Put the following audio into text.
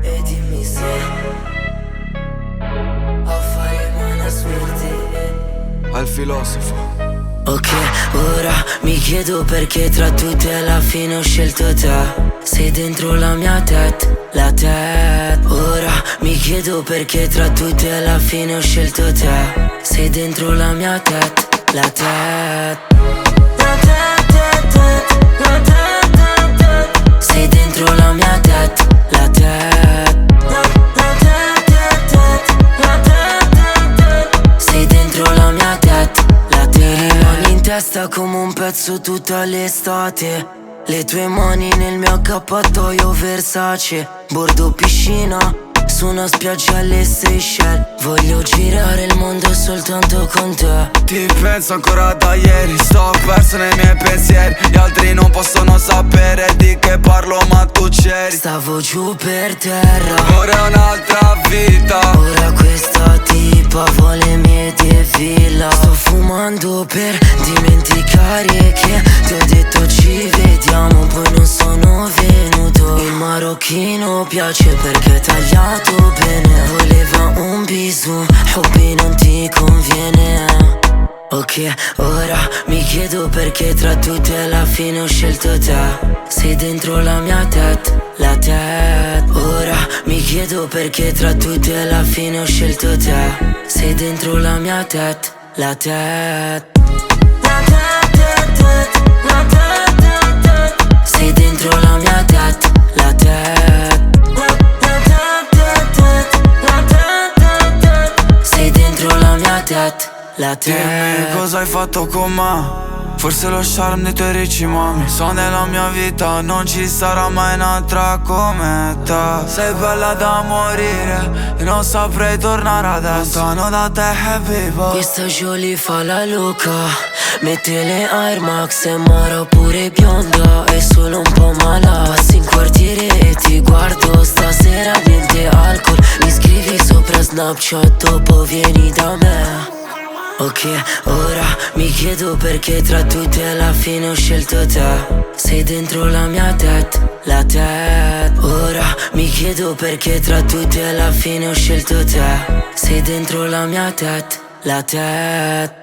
E dimmi se a fare mano smirti. Al filosofo. Ok, ora mi chiedo perché tra tutte alla fine ho scelto te. Sei dentro la mia la tête. Ora mi chiedo perché tra tutte alla fine ho scelto te. Sei dentro la mia la tête. Sei dentro la mia la tête. Sei dentro la mia la tête. Rimani in testa come un pezzo tutta l'estate. Le tue mani nel mio accappatoio Versace. Bordo piscina su una spiaggia alle Seychelles. Voglio girare il mondo soltanto con te. Ti penso ancora da ieri, sto perso nei miei pensieri. Gli altri non possono sapere di che parlo ma tu c'eri. Stavo giù per terra, ora è un'altra vita. Ora questa tipa vuole medie villa. Sto fumando per dimenticare che ti ho detto ci vediamo, poi non sono venuto. Il marocchino piace perché è tagliato bene. Voleva un bisou, hobby non ti conviene. Ok, ora mi chiedo perché tra tutte alla fine ho scelto te. Sei dentro la mia la tête. Ora mi chiedo perché tra tutte alla fine ho scelto te. Sei dentro la mia la tête. Sei dentro la mia la tête. Sei dentro la mia la tête. Dimmi cosa hai fatto con me. Forse lo charme dei tuoi ricci mami. So nella mia vita non ci sarà mai un'altra come te. Sei bella da morire e non saprei tornare adesso. Lontano da te è vivo. Questa Jolie fa la loca, mette le Air Max e mora pure bionda. È solo un po' malata. Passi in quartiere e ti guardo. Stasera niente alcol. Mi scrivi sopra Snapchat, dopo vieni da me. Ok, ora mi chiedo perché tra tutte alla fine ho scelto te. Sei dentro la mia la tête. Ora mi chiedo perché tra tutte alla fine ho scelto te. Sei dentro la mia la tête.